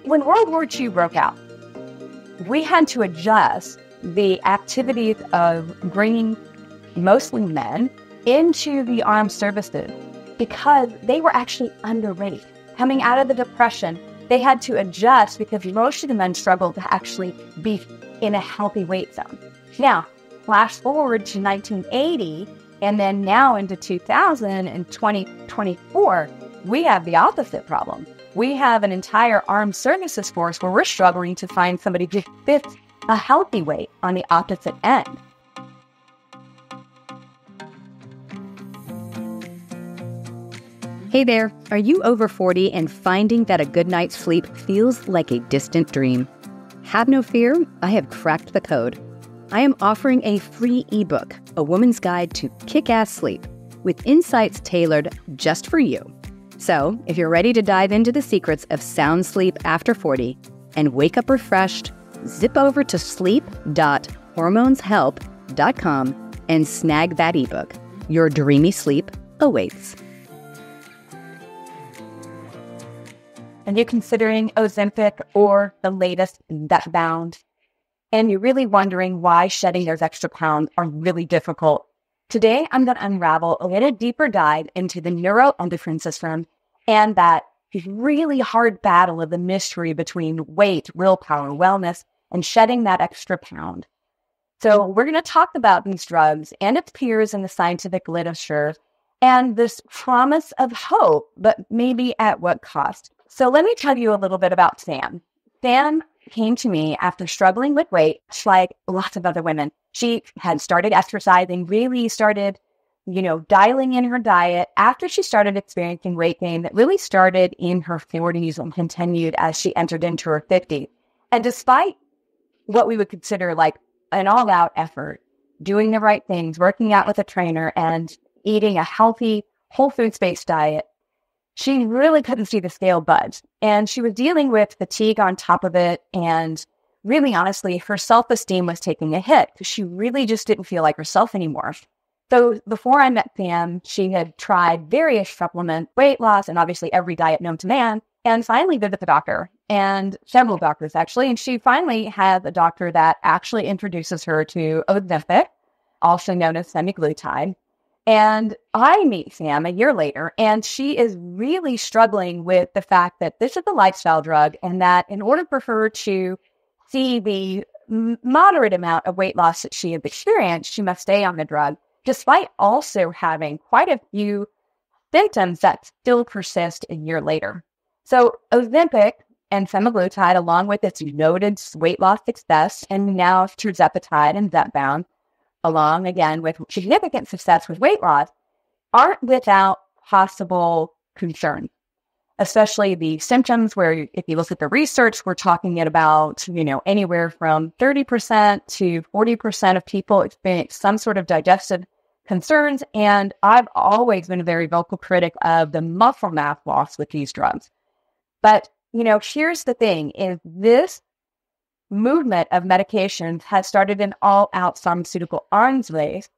When World War II broke out, we had to adjust the activities of bringing mostly men into the armed services because they were actually underweight. Coming out of the Depression, they had to adjust because most of the men struggled to actually be in a healthy weight zone. Now, flash forward to 1980, and then now into 2000 and 2024, we have the opposite problem. We have an entire armed services force where we're struggling to find somebody who fits a healthy weight on the opposite end. Hey there, are you over 40 and finding that a good night's sleep feels like a distant dream? Have no fear, I have cracked the code. I am offering a free ebook, A Woman's Guide to Kick-Ass Sleep, with insights tailored just for you. So, if you're ready to dive into the secrets of sound sleep after 40 and wake up refreshed, zip over to sleep.hormoneshelp.com and snag that ebook. Your dreamy sleep awaits. And you're considering Ozempic or the latest Zepbound, and you're really wondering why shedding those extra pounds are really difficult. Today, I'm going to unravel a little deeper dive into the neuroendocrine system and that really hard battle of the mystery between weight, willpower, wellness, and shedding that extra pound. So we're going to talk about these drugs and its peers in the scientific literature and this promise of hope, but maybe at what cost. So let me tell you a little bit about Sam. Sam came to me after struggling with weight, like lots of other women. She had started exercising, really started, dialing in her diet after she started experiencing weight gain that really started in her 40s and continued as she entered into her 50s. And despite what we would consider like an all-out effort, doing the right things, working out with a trainer, and eating a healthy, whole foods-based diet, she really couldn't see the scale budge. And she was dealing with fatigue on top of it. And really, honestly, her self-esteem was taking a hit because she really just didn't feel like herself anymore. So before I met Sam, she had tried various supplements, weight loss, and obviously every diet known to man, and finally visited the doctor, and several doctors actually. And she finally had a doctor that actually introduces her to Ozempic, also known as semaglutide. And I meet Sam a year later, and she is really struggling with the fact that this is a lifestyle drug and that in order for her to see the moderate amount of weight loss that she has experienced, she must stay on the drug, despite also having quite a few symptoms that still persist a year later. So Ozempic and semaglutide, along with its noted weight loss success, and now tirzepatide and Zepbound, along again with significant success with weight loss, aren't without possible concern, especially the symptoms where if you look at the research, we're talking at about, anywhere from 30% to 40% of people experience some sort of digestive concerns. And I've always been a very vocal critic of the muscle mass loss with these drugs. But, here's the thing is this movement of medications has started an all-out pharmaceutical arms race.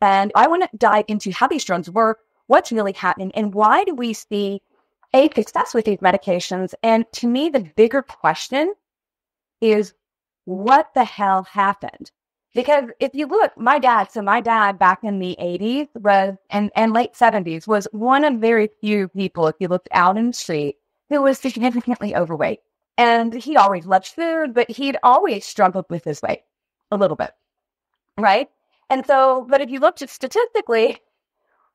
And I want to dive into how these drugs work, what's really happening, and why do we see a success with these medications? And to me, the bigger question is, what the hell happened? Because if you look, my dad back in the 80s and late 70s was one of very few people, if you looked out in the street, who was significantly overweight. And he always loved food, but he'd always struggled with his weight a little bit, right? And so, but if you looked at statistically,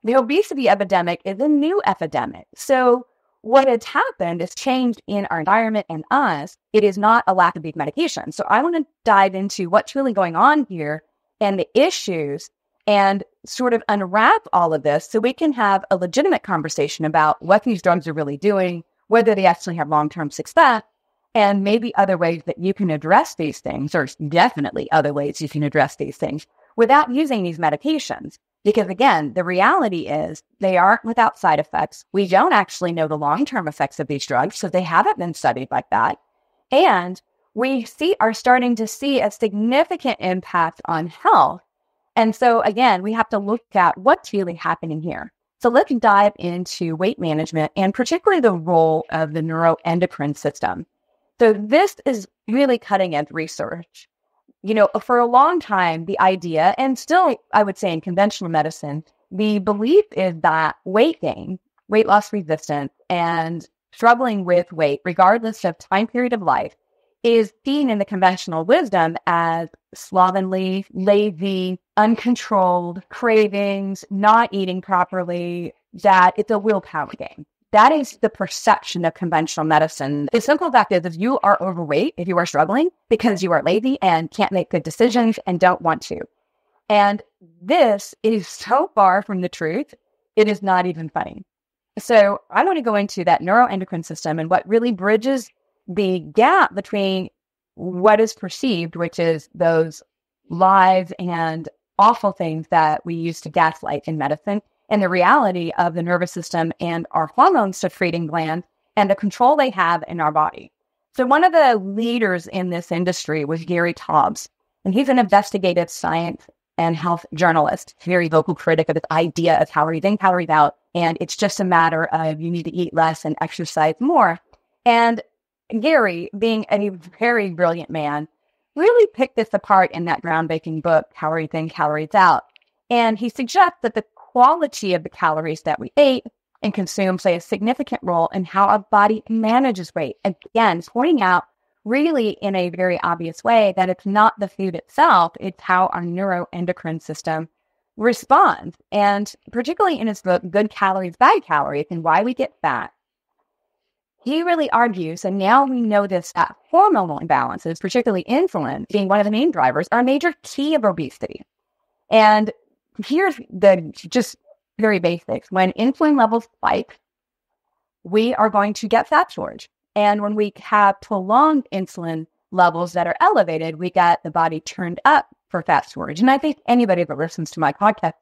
the obesity epidemic is a new epidemic. So what has happened is changed in our environment and us. It is not a lack of these medications. So I want to dive into what's really going on here and the issues and sort of unwrap all of this so we can have a legitimate conversation about what these drugs are really doing, whether they actually have long-term success, and maybe other ways that you can address these things, or definitely other ways you can address these things without using these medications. Because again, the reality is they aren't without side effects. We don't actually know the long-term effects of these drugs, so they haven't been studied like that. And we are starting to see a significant impact on health. And so again, we have to look at what's really happening here. So let's dive into weight management and particularly the role of the neuroendocrine system. So this is really cutting edge research. For a long time, the idea, and still, I would say in conventional medicine, the belief is that weight gain, weight loss resistance, and struggling with weight, regardless of time period of life, is seen in the conventional wisdom as slovenly, lazy, uncontrolled, cravings, not eating properly, that it's a willpower game. That is the perception of conventional medicine. The simple fact is, if you are overweight, if you are struggling because you are lazy and can't make good decisions and don't want to. And this is so far from the truth, it is not even funny. So I want to go into that neuroendocrine system and what really bridges the gap between what is perceived, which is those lies and awful things that we use to gaslight in medicine, and the reality of the nervous system and our hormone secreting gland and the control they have in our body. So one of the leaders in this industry was Gary Taubes, and he's an investigative science and health journalist, very vocal critic of this idea of calories in, calories out, and it's just a matter of you need to eat less and exercise more. And Gary, being a very brilliant man, really picked this apart in that groundbreaking book, Calories In, Calories Out. And he suggests that the quality of the calories that we ate and consume play a significant role in how our body manages weight. Again, pointing out really in a very obvious way that it's not the food itself, it's how our neuroendocrine system responds. And particularly in his book, Good Calories, Bad Calories, and Why We Get Fat, he really argues, and now we know this, that hormonal imbalances, particularly insulin, being one of the main drivers, are a major key of obesity. And here's the just very basics. When insulin levels spike, we are going to get fat storage. And when we have prolonged insulin levels that are elevated, we get the body turned up for fat storage. And I think anybody that listens to my podcast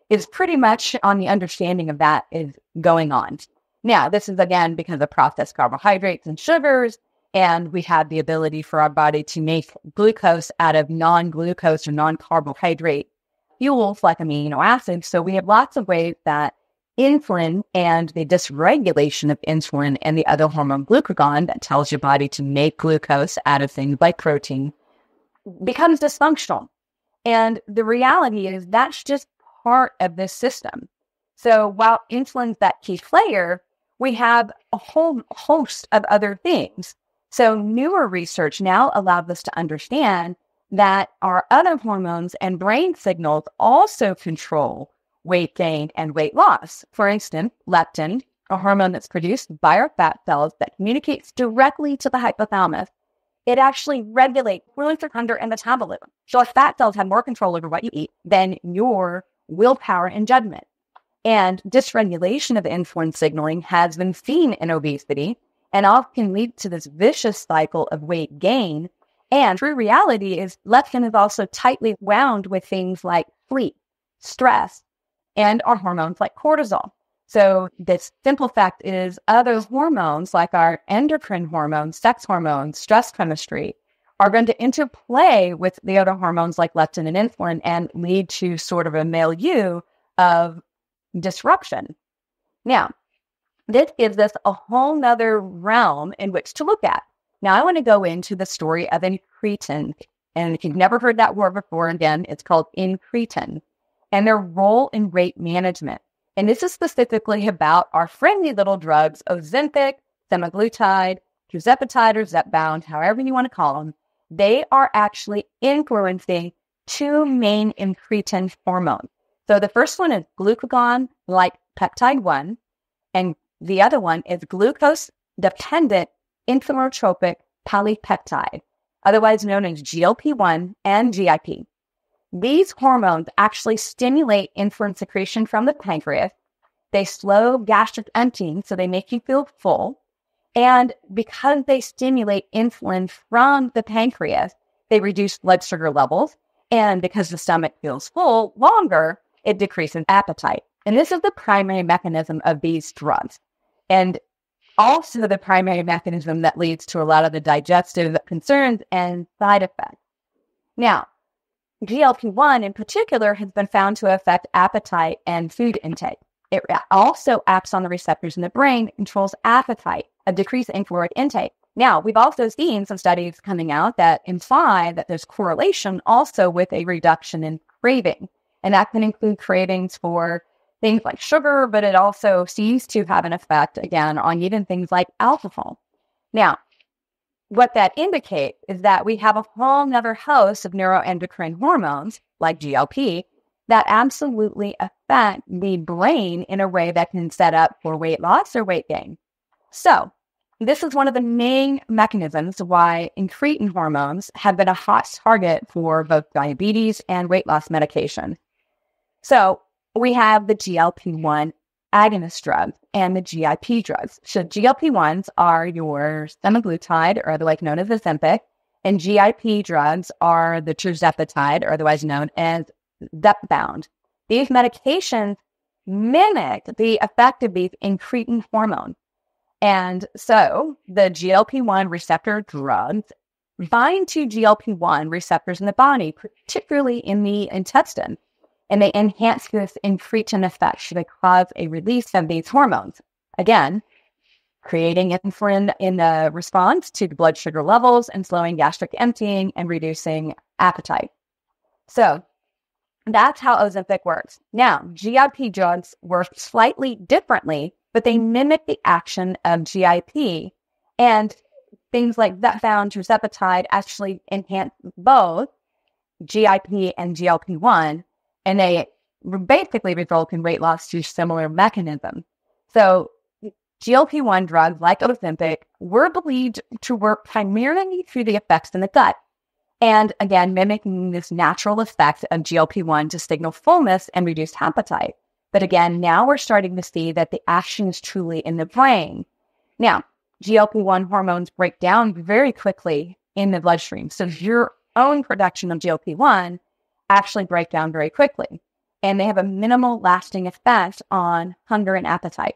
is pretty much on the understanding of that is going on. Now, this is again because of processed carbohydrates and sugars, and we have the ability for our body to make glucose out of non-glucose or non-carbohydrate fuels like amino acids. So we have lots of ways that insulin and the dysregulation of insulin and the other hormone glucagon that tells your body to make glucose out of things like protein becomes dysfunctional. And the reality is that's just part of this system. So while insulin's that key player, we have a whole host of other things. So newer research now allows us to understand that our other hormones and brain signals also control weight gain and weight loss. For instance, leptin, a hormone that's produced by our fat cells that communicates directly to the hypothalamus, it actually regulates glucose hunger and metabolism. So if fat cells have more control over what you eat than your willpower and judgment. And dysregulation of insulin signaling has been seen in obesity and often can lead to this vicious cycle of weight gain. And true reality is leptin is also tightly wound with things like sleep, stress, and our hormones like cortisol. So the simple fact is other hormones like our endocrine hormones, sex hormones, stress chemistry are going to interplay with the other hormones like leptin and insulin and lead to sort of a milieu of disruption. Now, this gives us a whole nother realm in which to look at. Now, I want to go into the story of Incretin. And if you've never heard that word before, again, it's called Incretin and their role in weight management. And this is specifically about our friendly little drugs, Ozempic, semaglutide, tirzepatide or Zepbound, however you want to call them. They are actually influencing two main incretin hormones. So the first one is glucagon, like peptide 1, and the other one is glucose-dependent insulinotropic polypeptide, otherwise known as GLP-1 and GIP. These hormones actually stimulate insulin secretion from the pancreas. They slow gastric emptying, so they make you feel full. And because they stimulate insulin from the pancreas, they reduce blood sugar levels. And because the stomach feels full longer, it decreases appetite. And this is the primary mechanism of these drugs. And also the primary mechanism that leads to a lot of the digestive concerns and side effects. Now, GLP-1 in particular has been found to affect appetite and food intake. It also acts on the receptors in the brain that controls appetite, a decrease in caloric intake. Now, we've also seen some studies coming out that imply that there's correlation also with a reduction in craving. And that can include cravings for things like sugar, but it also seems to have an effect, again, on even things like alcohol. Now, what that indicates is that we have a whole nother host of neuroendocrine hormones, like GLP, that absolutely affect the brain in a way that can set up for weight loss or weight gain. So, this is one of the main mechanisms why incretin hormones have been a hot target for both diabetes and weight loss medication. So, we have the GLP-1 agonist drugs and the GIP drugs. So GLP-1s are your semaglutide, or otherwise known as Ozempic, and GIP drugs are the tirzepatide, or otherwise known as Zepbound. These medications mimic the effect of these incretin hormones. And so the GLP-1 receptor drugs bind to GLP-1 receptors in the body, particularly in the intestine. And they enhance this incretin effect. They cause a release of these hormones. Again, creating insulin in the response to the blood sugar levels and slowing gastric emptying and reducing appetite. So that's how Ozempic works. Now, GIP drugs work slightly differently, but they mimic the action of GIP. And things like Zepbound, tirzepatide actually enhance both GIP and GLP-1. And they basically result in weight loss through similar mechanisms. So GLP-1 drugs like Ozempic were believed to work primarily through the effects in the gut. And again, mimicking this natural effect of GLP-1 to signal fullness and reduced appetite. But again, now we're starting to see that the action is truly in the brain. Now, GLP-1 hormones break down very quickly in the bloodstream. So your own production of GLP-1 actually break down very quickly, and they have a minimal lasting effect on hunger and appetite.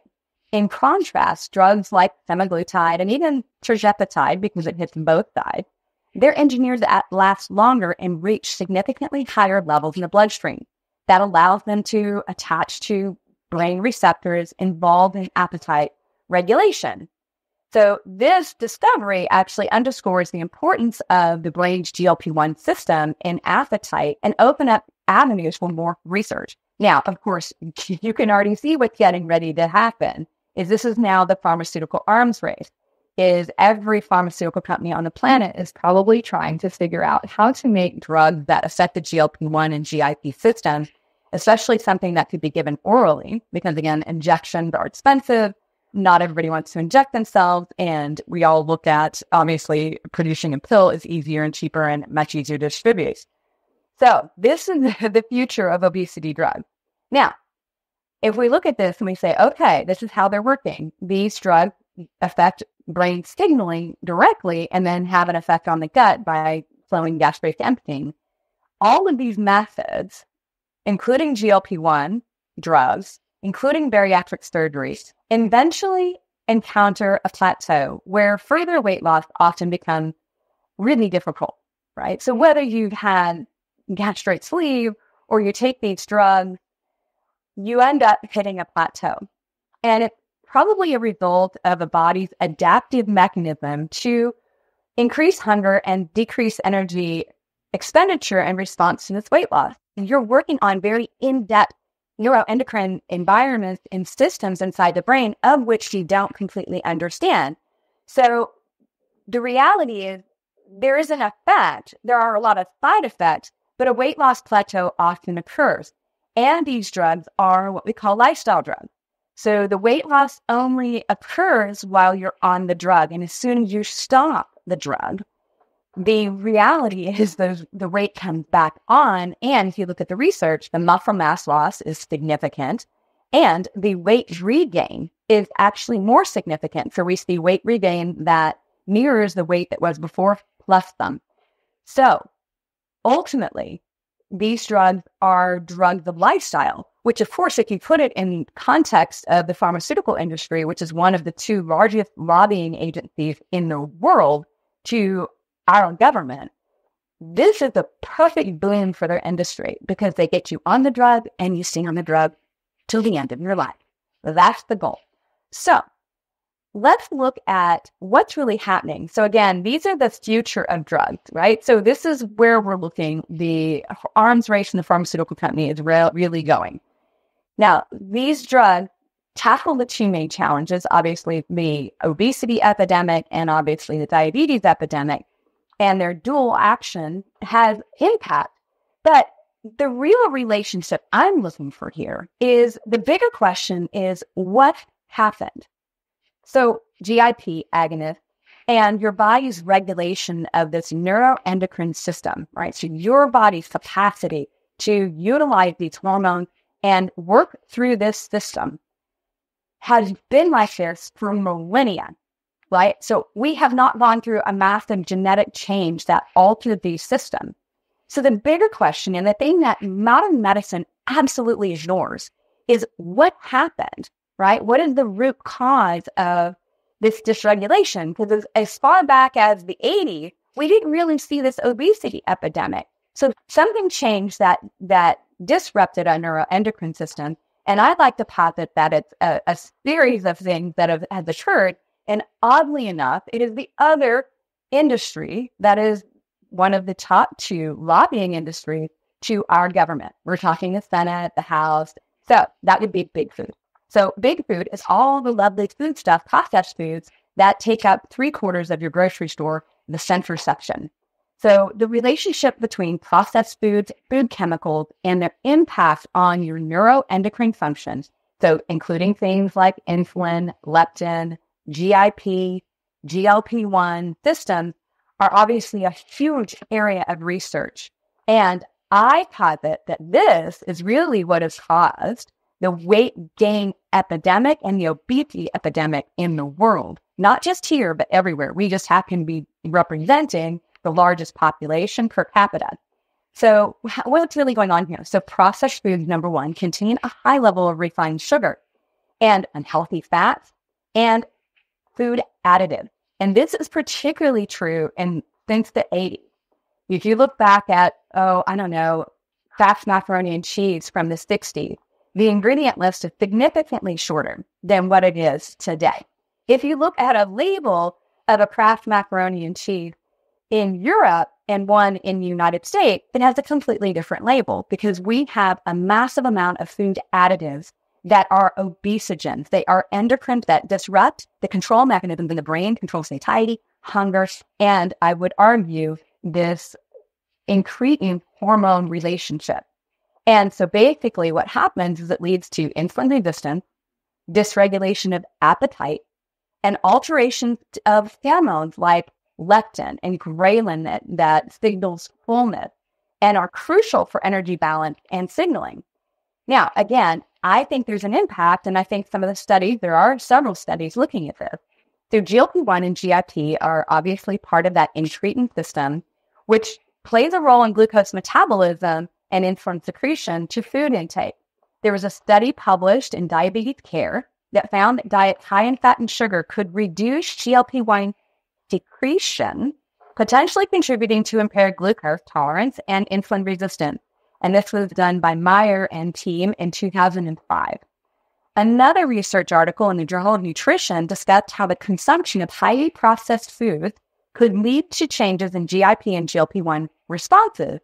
In contrast, drugs like semaglutide and even tirzepatide, because it hits both sides, they're engineered to last longer and reach significantly higher levels in the bloodstream. That allows them to attach to brain receptors involved in appetite regulation. So this discovery actually underscores the importance of the brain's GLP-1 system in appetite and open up avenues for more research. Now, of course, you can already see what's getting ready to happen. This is now the pharmaceutical arms race. Every pharmaceutical company on the planet is probably trying to figure out how to make drugs that affect the GLP-1 and GIP systems, especially something that could be given orally, because again, injections are expensive. Not everybody wants to inject themselves, and we all look at, obviously, producing a pill is easier and cheaper and much easier to distribute. So this is the future of obesity drugs. Now, if we look at this and we say, okay, this is how they're working. These drugs affect brain signaling directly and then have an effect on the gut by slowing gastric emptying. All of these methods, including GLP-1 drugs, including bariatric surgeries, eventually encounter a plateau where further weight loss often becomes really difficult, right? So whether you've had gastric sleeve or you take these drugs, you end up hitting a plateau. And it's probably a result of a body's adaptive mechanism to increase hunger and decrease energy expenditure in response to this weight loss. And you're working on very in-depth neuroendocrine environments and systems inside the brain of which you don't completely understand. So the reality is there is an effect. There are a lot of side effects, but a weight loss plateau often occurs. And these drugs are what we call lifestyle drugs. So the weight loss only occurs while you're on the drug. And as soon as you stop the drug, the reality is the weight comes back on. And if you look at the research, the muscle mass loss is significant. And the weight regain is actually more significant. So we see weight regain that mirrors the weight that was before plus some. So ultimately, these drugs are drugs of lifestyle, which of course, if you put it in context of the pharmaceutical industry, which is one of the two largest lobbying agencies in the world to our own government, this is the perfect boon for their industry because they get you on the drug and you stay on the drug till the end of your life. That's the goal. So let's look at what's really happening. So again, these are the future of drugs, right? So this is where we're looking. The arms race in the pharmaceutical company is really going. Now, these drugs tackle the two main challenges, obviously the obesity epidemic and obviously the diabetes epidemic, and their dual action has impact. But the real relationship I'm looking for here is the bigger question is what happened? So GIP agonist and your body's regulation of this neuroendocrine system, right? So your body's capacity to utilize these hormones and work through this system has been like this for millennia, right? So we have not gone through a massive genetic change that altered these systems. So the bigger question, and the thing that modern medicine absolutely ignores, is what happened, right? What is the root cause of this dysregulation? Because as far back as the 80s, we didn't really see this obesity epidemic. So something changed that disrupted our neuroendocrine system. And I'd like to posit that it's a series of things that has occurred. And oddly enough, it is the other industry that is one of the top two lobbying industries to our government. We're talking the Senate, the House. So that would be big food. So big food is all the lovely food stuff, processed foods that take up 3/4 of your grocery store, the center section. So the relationship between processed foods, food chemicals, and their impact on your neuroendocrine functions, so including things like insulin, leptin, GIP, GLP-1 systems, are obviously a huge area of research. And I posit that this is really what has caused the weight gain epidemic and the obesity epidemic in the world. Not just here, but everywhere. We just happen to be representing the largest population per capita. So what's really going on here? So processed foods, number one, contain a high level of refined sugar and unhealthy fats and food additives. And this is particularly true since the 80s. If you look back at, Kraft macaroni and cheese from the 60s, the ingredient list is significantly shorter than what it is today. If you look at a label of a Kraft macaroni and cheese in Europe and one in the United States, it has a completely different label because we have a massive amount of food additives that are obesogens. They are endocrines that disrupt the control mechanisms in the brain, control satiety, hunger, and I would argue this incretin hormone relationship. And so basically what happens is it leads to insulin resistance, dysregulation of appetite, and alterations of hormones like leptin and ghrelin that signals fullness and are crucial for energy balance and signaling. Now, again, I think there's an impact, and I think some of the studies, there are several studies looking at this. So GLP-1 and GIP are obviously part of that incretin system, which plays a role in glucose metabolism and insulin secretion to food intake. There was a study published in Diabetes Care that found that diets high in fat and sugar could reduce GLP-1 secretion, potentially contributing to impaired glucose tolerance and insulin resistance. And this was done by Meyer and team in 2005. Another research article in the Journal of Nutrition discussed how the consumption of highly processed foods could lead to changes in GIP and GLP-1 responses.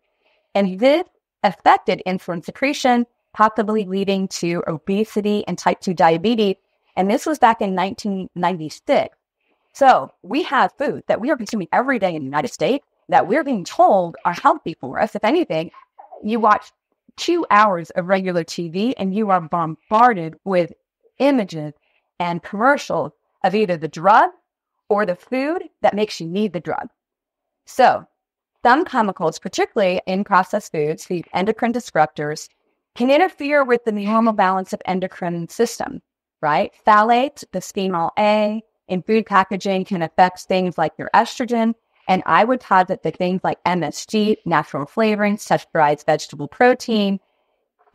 And this affected insulin secretion, possibly leading to obesity and type 2 diabetes. And this was back in 1996. So we have food that we are consuming every day in the United States that we're being told are healthy for us. If anything, you watch 2 hours of regular TV and you are bombarded with images and commercials of either the drug or the food that makes you need the drug. So some chemicals, particularly in processed foods, the endocrine disruptors, can interfere with the normal balance of endocrine system, right? Phthalates, bisphenol A, in food packaging can affect things like your estrogen. And I would posit that things like MSG, natural flavorings, texturized vegetable protein,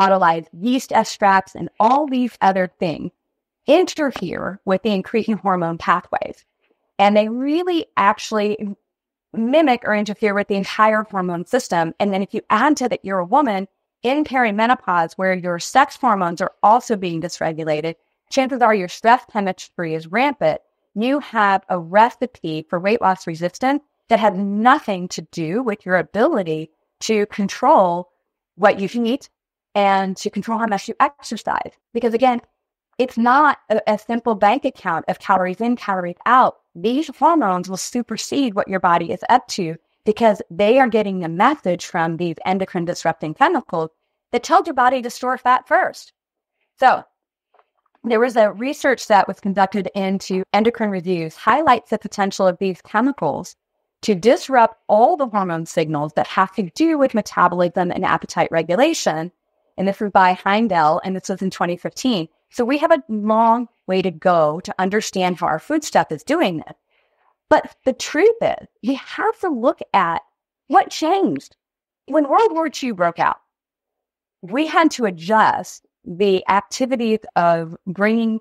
autolyzed yeast extracts, and all these other things interfere with the incretin hormone pathways. And they really actually mimic or interfere with the entire hormone system. And then if you add to that you're a woman in perimenopause where your sex hormones are also being dysregulated, chances are your stress chemistry is rampant. you have a recipe for weight loss resistance that has nothing to do with your ability to control what you eat and to control how much you exercise. Because again, it's not a simple bank account of calories in, calories out. These hormones will supersede what your body is up to because they are getting a message from these endocrine disrupting chemicals that tells your body to store fat first. So there was a research that was conducted into endocrine reviews, highlights the potential of these chemicals to disrupt all the hormone signals that have to do with metabolism and appetite regulation. And this was by Heindel, and this was in 2015. So we have a long way to go to understand how our food stuff is doing this. But the truth is, we have to look at what changed. When World War II broke out, we had to adjust the activities of bringing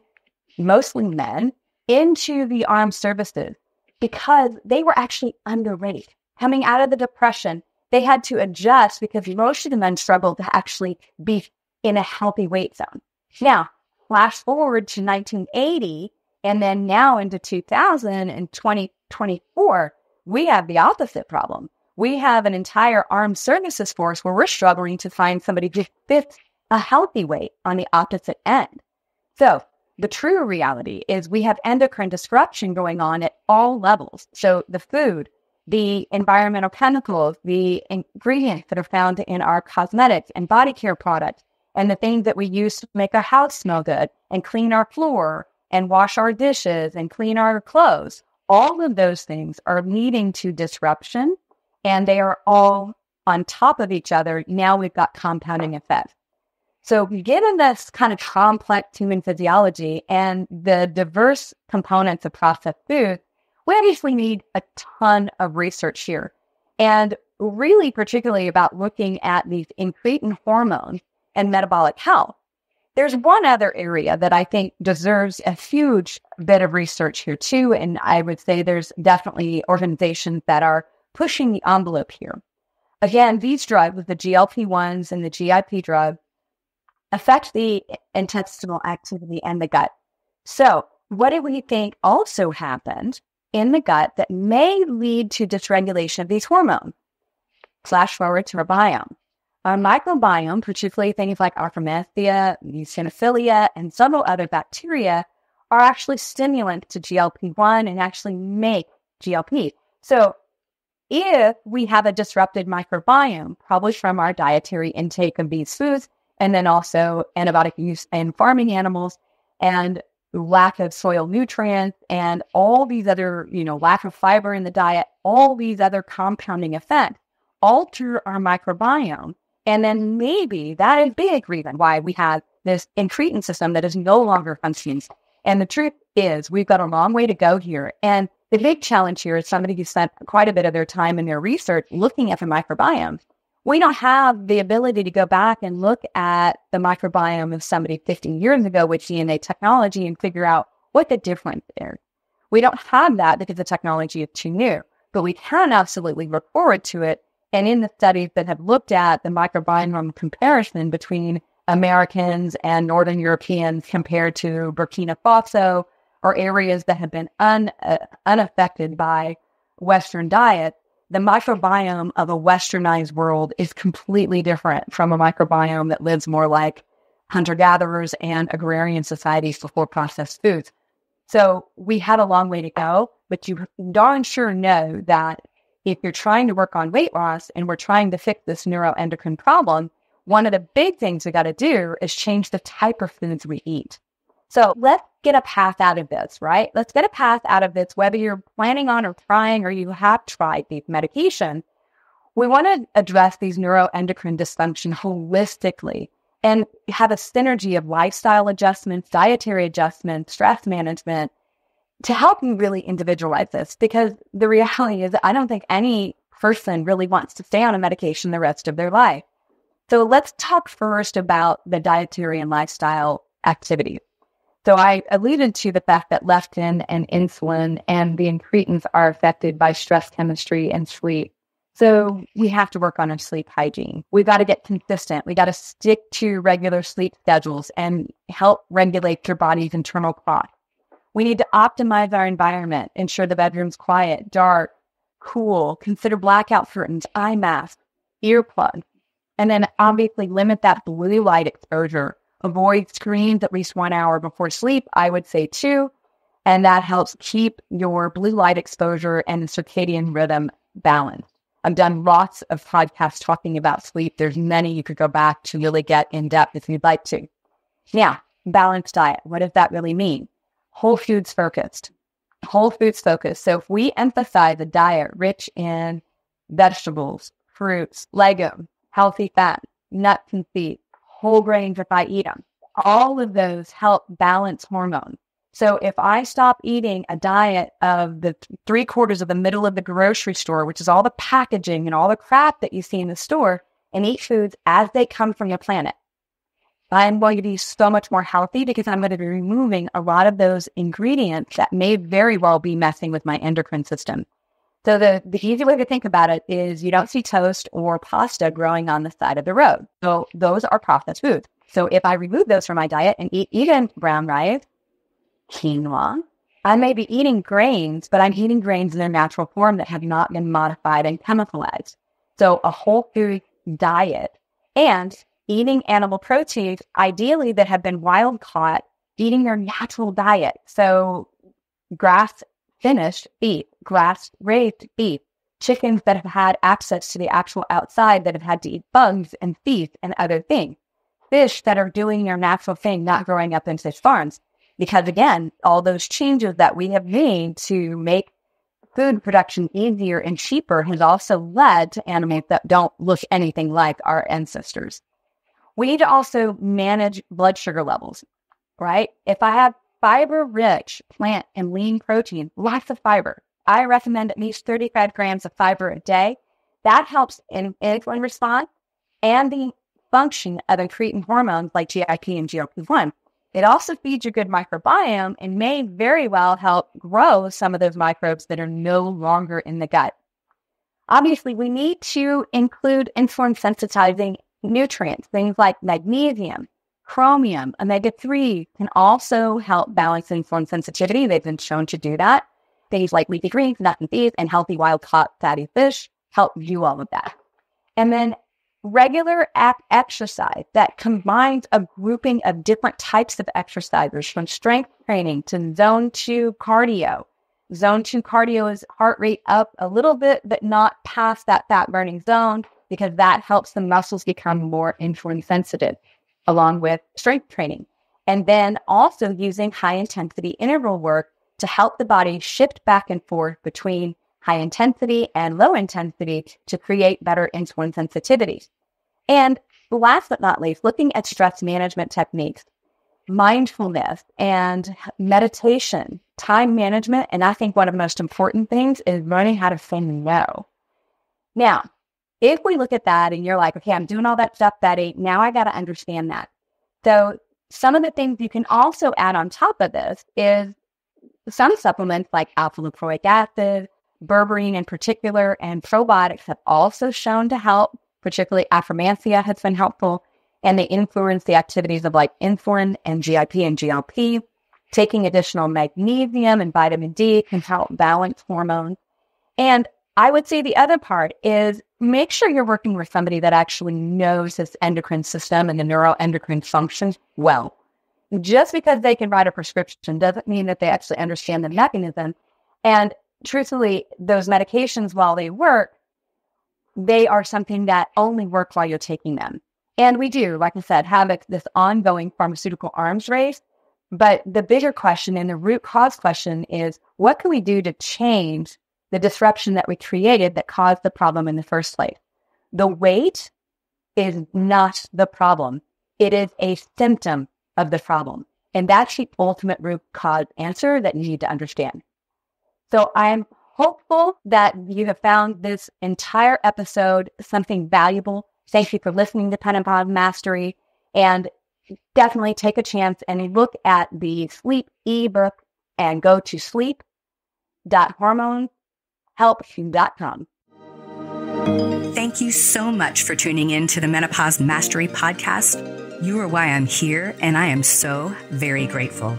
mostly men into the armed services because they were actually underweight. Coming out of the Depression, they had to adjust because most of the men struggled to actually be in a healthy weight zone. Now, flash forward to 1980, and then now into 2000 and 2024, we have the opposite problem. We have an entire armed services force where we're struggling to find somebody who fits a healthy weight on the opposite end. So the true reality is we have endocrine disruption going on at all levels. So the food, the environmental chemicals, the ingredients that are found in our cosmetics and body care products, and the things that we use to make our house smell good and clean our floor and wash our dishes and clean our clothes. All of those things are leading to disruption, and they are all on top of each other. Now we've got compounding effects. So given this kind of complex human physiology and the diverse components of processed food, we obviously need a ton of research here. And really particularly about looking at these incretin hormones and metabolic health. There's one other area that I think deserves a huge bit of research here too. And I would say there's definitely organizations that are pushing the envelope here. Again, these drugs, the GLP-1s and the GIP drug, affect the intestinal activity and the gut. So what do we think also happened in the gut that may lead to dysregulation of these hormones? Flash forward to our biome. Our microbiome, particularly things like Artemisia, eosinophilia, and several other bacteria, are actually stimulants to GLP-1 and actually make GLP. So if we have a disrupted microbiome, probably from our dietary intake of these foods, and then also antibiotic use in farming animals and lack of soil nutrients and all these other, lack of fiber in the diet, all these other compounding effects alter our microbiome. And then maybe that is a big reason why we have this incretin system that is no longer functioning. And the truth is we've got a long way to go here. And the big challenge here is somebody who spent quite a bit of their time in their research looking at the microbiome. We don't have the ability to go back and look at the microbiome of somebody 15 years ago with DNA technology and figure out what the difference is. We don't have that because the technology is too new, but we can absolutely look forward to it. And in the studies that have looked at the microbiome comparison between Americans and Northern Europeans compared to Burkina Faso or areas that have been unaffected by Western diet, the microbiome of a westernized world is completely different from a microbiome that lives more like hunter-gatherers and agrarian societies before processed foods. So we have a long way to go, but you darn sure know that if you're trying to work on weight loss and we're trying to fix this neuroendocrine problem, one of the big things we got to do is change the type of foods we eat. So let's get a path out of this, right? Let's get a path out of this, whether you're planning on or trying or you have tried these medications. We want to address these neuroendocrine dysfunction holistically and have a synergy of lifestyle adjustments, dietary adjustments, stress management to help you really individualize this. Because the reality is I don't think any person really wants to stay on a medication the rest of their life. So let's talk first about the dietary and lifestyle activities. So I alluded to the fact that leptin and insulin and the incretins are affected by stress chemistry and sleep. So we have to work on our sleep hygiene. We've got to get consistent. We got to stick to regular sleep schedules and help regulate your body's internal clock. We need to optimize our environment, ensure the bedroom's quiet, dark, cool, consider blackout curtains, eye masks, earplugs, and then obviously limit that blue light exposure. Avoid screens at least 1 hour before sleep, I would say 2, and that helps keep your blue light exposure and the circadian rhythm balanced. I've done lots of podcasts talking about sleep. There's many you could go back to really get in depth if you'd like to. Now, balanced diet. What does that really mean? Whole foods focused. Whole foods focused. So if we emphasize a diet rich in vegetables, fruits, legumes, healthy fat, nuts and seeds, whole grains if I eat them, all of those help balance hormones. So if I stop eating a diet of the 3/4 of the middle of the grocery store, which is all the packaging and all the crap that you see in the store, and eat foods as they come from the planet, I'm going to be so much more healthy because I'm going to be removing a lot of those ingredients that may very well be messing with my endocrine system. So the easy way to think about it is you don't see toast or pasta growing on the side of the road. So those are processed foods. So if I remove those from my diet and eat even brown rice, quinoa, I may be eating grains, but I'm eating grains in their natural form that have not been modified and chemicalized. So a whole food diet and eating animal proteins, ideally that have been wild caught, eating their natural diet. So grass finished beef, grass raised beef, chickens that have had access to the actual outside that have had to eat bugs and thief and other things, fish that are doing their natural thing, not growing up in fish farms. Because again, all those changes that we have made to make food production easier and cheaper has also led to animals that don't look anything like our ancestors. We need to also manage blood sugar levels, right? If I have fiber-rich plant and lean protein, lots of fiber, I recommend at least 35 grams of fiber a day. That helps in insulin response and the function of incretin hormones like GIP and GLP-1. It also feeds your good microbiome and may very well help grow some of those microbes that are no longer in the gut. Obviously, we need to include insulin sensitizing nutrients, things like magnesium, chromium, omega-3 can also help balance insulin sensitivity. They've been shown to do that. Things like leafy greens, nuts and seeds, and healthy wild-caught fatty fish help do all of that. And then regular exercise that combines a grouping of different types of exercises, from strength training to zone 2 cardio. Zone 2 cardio is heart rate up a little bit, but not past that fat burning zone, because that helps the muscles become more insulin sensitive, along with strength training. And then also using high intensity interval work to help the body shift back and forth between high intensity and low intensity to create better insulin sensitivity. And last but not least, looking at stress management techniques, mindfulness and meditation, time management. And I think one of the most important things is learning how to say no. Now, if we look at that and you're like, okay, I'm doing all that stuff, Betty, now I got to understand that. So some of the things you can also add on top of this is some supplements like alpha-lipoic acid, berberine in particular, and probiotics have also shown to help. Particularly Affirmancia has been helpful, and they influence the activities of like insulin and GIP and GLP. Taking additional magnesium and vitamin D can help balance hormones. And I would say the other part is make sure you're working with somebody that actually knows this endocrine system and the neuroendocrine functions well. Just because they can write a prescription doesn't mean that they actually understand the mechanism. And truthfully, those medications, while they work, they are something that only work while you're taking them. And we do, like I said, have this ongoing pharmaceutical arms race. But the bigger question and the root cause question is, what can we do to change the disruption that we created that caused the problem in the first place? The weight is not the problem. It is a symptom of the problem. And that's the ultimate root cause answer that you need to understand. So I'm hopeful that you have found this entire episode something valuable. Thank you for listening to Menopause Mastery, and definitely take a chance and look at the sleep ebook and go to sleep.hormonehelp.com. Thank you so much for tuning in to the Menopause Mastery podcast. You are why I'm here, and I am so very grateful.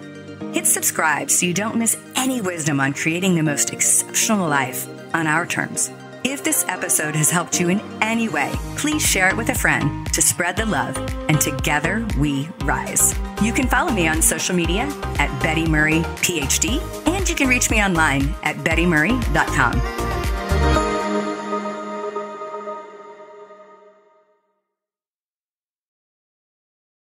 Hit subscribe so you don't miss any wisdom on creating the most exceptional life on our terms. If this episode has helped you in any way, please share it with a friend to spread the love, and together we rise. You can follow me on social media at Betty Murray, PhD, and you can reach me online at bettymurray.com.